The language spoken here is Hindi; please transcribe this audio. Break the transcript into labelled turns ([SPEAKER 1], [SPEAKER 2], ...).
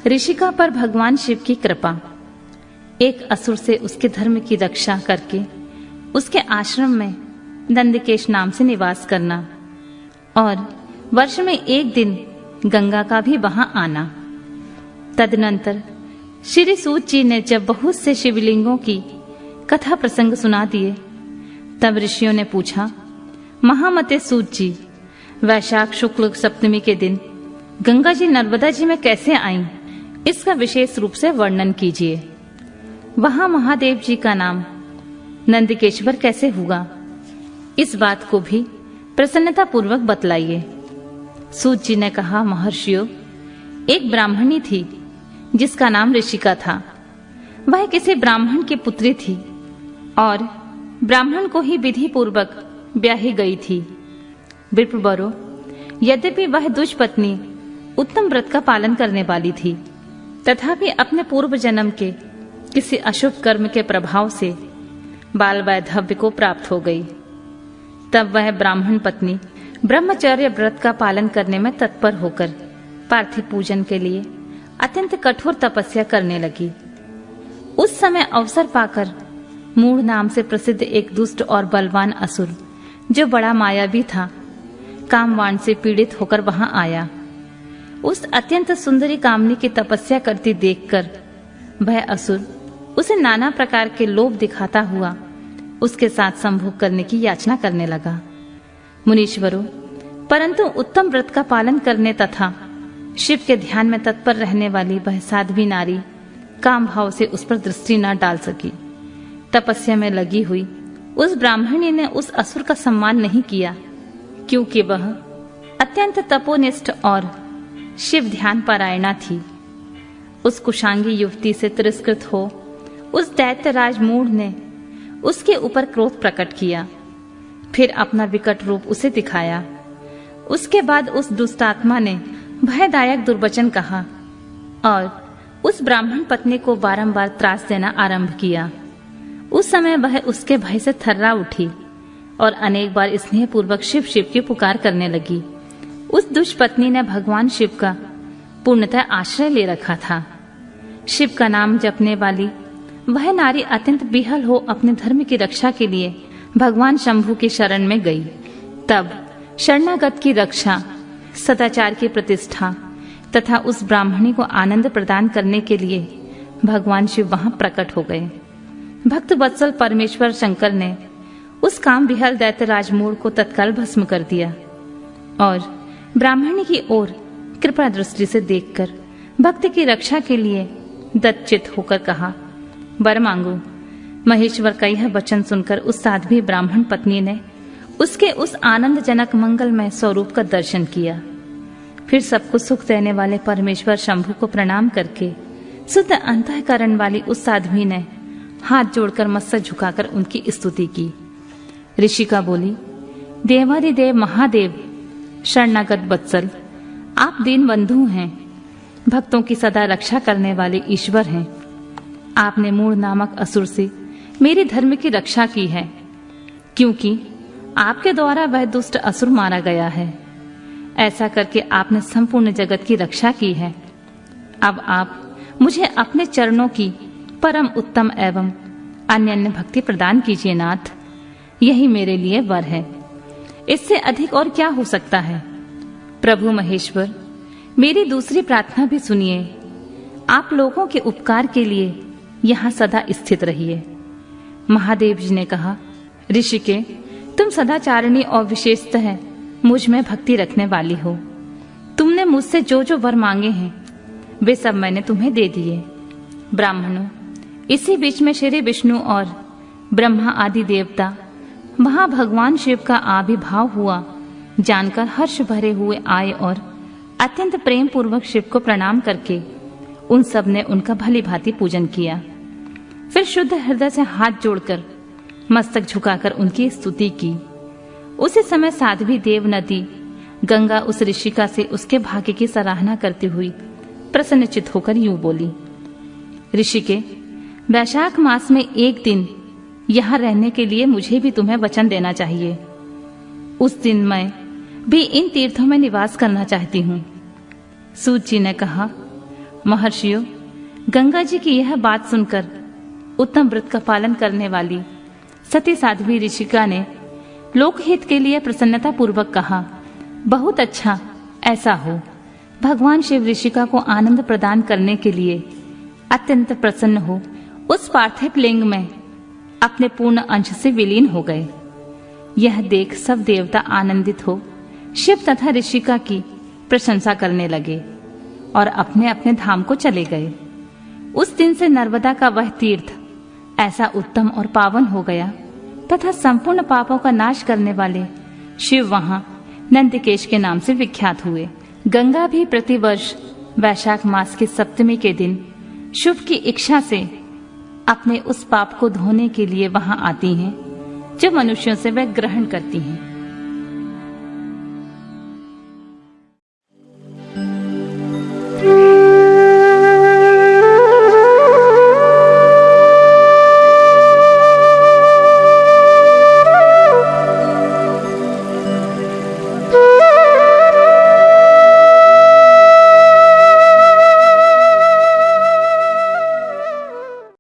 [SPEAKER 1] ऋषिका पर भगवान शिव की कृपा। एक असुर से उसके धर्म की रक्षा करके उसके आश्रम में नंदकेश नाम से निवास करना और वर्ष में एक दिन गंगा का भी वहां आना। तदनंतर श्री सूत जी ने जब बहुत से शिवलिंगों की कथा प्रसंग सुना दिए, तब ऋषियों ने पूछा, महामते सूत जी, वैशाख शुक्ल सप्तमी के दिन गंगा जी नर्मदा जी में कैसे आईं, इसका विशेष रूप से वर्णन कीजिए। वहां महादेव जी का नाम नंदकेश्वर कैसे हुआ, इस बात को भी प्रसन्नता पूर्वक बतलाइए। सूत जी ने कहा, महर्षियों, एक ब्राह्मणी थी जिसका नाम ऋषिका था। वह किसी ब्राह्मण की पुत्री थी और ब्राह्मण को ही विधि पूर्वक ब्याही गई थी। विप्रवरों, यद्यपि वह दुष्पत्नी उत्तम व्रत का पालन करने वाली थी, तथापि अपने पूर्व जन्म के किसी अशुभ कर्म के प्रभाव से बाल वैधव्य को प्राप्त हो गई। तब वह ब्राह्मण पत्नी ब्रह्मचर्य व्रत का पालन करने में तत्पर होकर पार्थिव पूजन के लिए अत्यंत कठोर तपस्या करने लगी। उस समय अवसर पाकर मूढ़ नाम से प्रसिद्ध एक दुष्ट और बलवान असुर, जो बड़ा मायावी था, कामवाण से पीड़ित होकर वहां आया। उस अत्यंत सुंदरी कामनी की तपस्या करती देखकर वह असुर उसे नाना प्रकार के लोभ दिखाता हुआ उसके साथ संभोग करने की याचना करने लगा। मुनीश्वरों, परंतु उत्तम व्रत का पालन करने तथा शिव के ध्यान में तत्पर रहने वाली वह साध्वी नारी काम भाव से उस पर दृष्टि न डाल सकी। तपस्या में लगी हुई उस ब्राह्मणी ने उस असुर का सम्मान नहीं किया, क्योंकि वह अत्यंत तपोनिष्ठ और शिव ध्यान पारायणा थी। उस कुशांगी युवती से तिरस्कृत हो उस दैत्यराज मूढ़ ने उसके ऊपर क्रोध प्रकट किया, फिर अपना विकट रूप उसे दिखाया। उसके बाद उस दुष्टात्मा ने भयदायक दुर्वचन कहा और उस ब्राह्मण पत्नी को बारंबार त्रास देना आरंभ किया। उस समय वह उसके भय से थर्रा उठी और अनेक बार स्नेह पूर्वक शिव शिव की पुकार करने लगी। उस दुष्ट पत्नी ने भगवान शिव का पूर्णतः आश्रय ले रखा था। शिव का नाम जपने वाली वह नारी अत्यंत बिहल हो अपने धर्म की रक्षा के लिए भगवान शंभु की शरण में गई। तब शरणागत की रक्षा, सदाचार की प्रतिष्ठा तथा उस ब्राह्मणी को आनंद प्रदान करने के लिए भगवान शिव वहां प्रकट हो गए। भक्त वत्सल परमेश्वर शंकर ने उस काम विहल दैत्यराज मूढ़ को तत्काल भस्म कर दिया और ब्राह्मणी की ओर कृपा दृष्टि से देखकर भक्त की रक्षा के लिए दत्तचित होकर कहा, वर मांगो। महेश्वर का यह वचन सुनकर उस साध्वी ब्राह्मण पत्नी ने उसके उस आनंदजनक मंगलमय स्वरूप का दर्शन किया। फिर सबको सुख देने वाले परमेश्वर शंभु को प्रणाम करके शुद्ध अंतःकरण वाली उस साध्वी ने हाथ जोड़कर मस्तक झुकाकर उनकी स्तुति की। ऋषिका बोली, देवादिदेव महादेव, शरणागत वत्सल, आप दीन बंधु हैं, भक्तों की सदा रक्षा करने वाले ईश्वर हैं। आपने मूढ़ नामक असुर से मेरी धर्म की रक्षा की है, क्योंकि आपके द्वारा वह दुष्ट असुर मारा गया है। ऐसा करके आपने संपूर्ण जगत की रक्षा की है। अब आप मुझे अपने चरणों की परम उत्तम एवं अन्य भक्ति प्रदान कीजिए नाथ। यही मेरे लिए वर है, इससे अधिक और क्या हो सकता है। प्रभु महेश्वर, मेरी दूसरी प्रार्थना भी सुनिए। आप लोगों के उपकार के लिए यहाँ सदा स्थित रहिए। महादेव जी ने कहा, ऋषिके, तुम सदाचारिणी और विशेषतः मुझ में भक्ति रखने वाली हो। तुमने मुझसे जो जो वर मांगे हैं वे सब मैंने तुम्हें दे दिए। ब्राह्मणों, इसी बीच में श्री विष्णु और ब्रह्मा आदि देवता वहां भगवान शिव का आविर्भाव हुआ जानकर हर्ष भरे हुए आए और अत्यंत प्रेम पूर्वक शिव को प्रणाम करके उन सब ने उनका भली भांति पूजन किया। फिर शुद्ध हृदय से हाथ जोड़कर मस्तक झुकाकर उनकी स्तुति की। उसी समय साध्वी देव नदी गंगा उस ऋषिका से उसके भाग्य की सराहना करती हुई प्रसन्नचित होकर यूं बोली, ऋषिके, वैशाख मास में एक दिन यहाँ रहने के लिए मुझे भी तुम्हें वचन देना चाहिए। उस दिन मैं भी इन तीर्थों में निवास करना चाहती हूँ। सूत जी ने कहा, महर्षियों, गंगा जी की यह बात सुनकर उत्तम व्रत का पालन करने वाली सती साध्वी ऋषिका ने लोकहित के लिए प्रसन्नता पूर्वक कहा, बहुत अच्छा, ऐसा हो। भगवान शिव ऋषिका को आनंद प्रदान करने के लिए अत्यंत प्रसन्न हो उस पार्थिव लिंग में अपने पूर्ण अंश से विलीन हो गए। यह देख सब देवता आनंदित हो शिव तथा ऋषिका की प्रशंसा करने लगे और अपने अपने धाम को चले गए। उस दिन से नर्मदा का वह तीर्थ ऐसा उत्तम और पावन हो गया तथा संपूर्ण पापों का नाश करने वाले शिव वहां नंदिकेश के नाम से विख्यात हुए। गंगा भी प्रतिवर्ष वैशाख मास की सप्तमी के दिन शिव की इच्छा से अपने उस पाप को धोने के लिए वहां आती हैं जो मनुष्यों से वह ग्रहण करती हैं।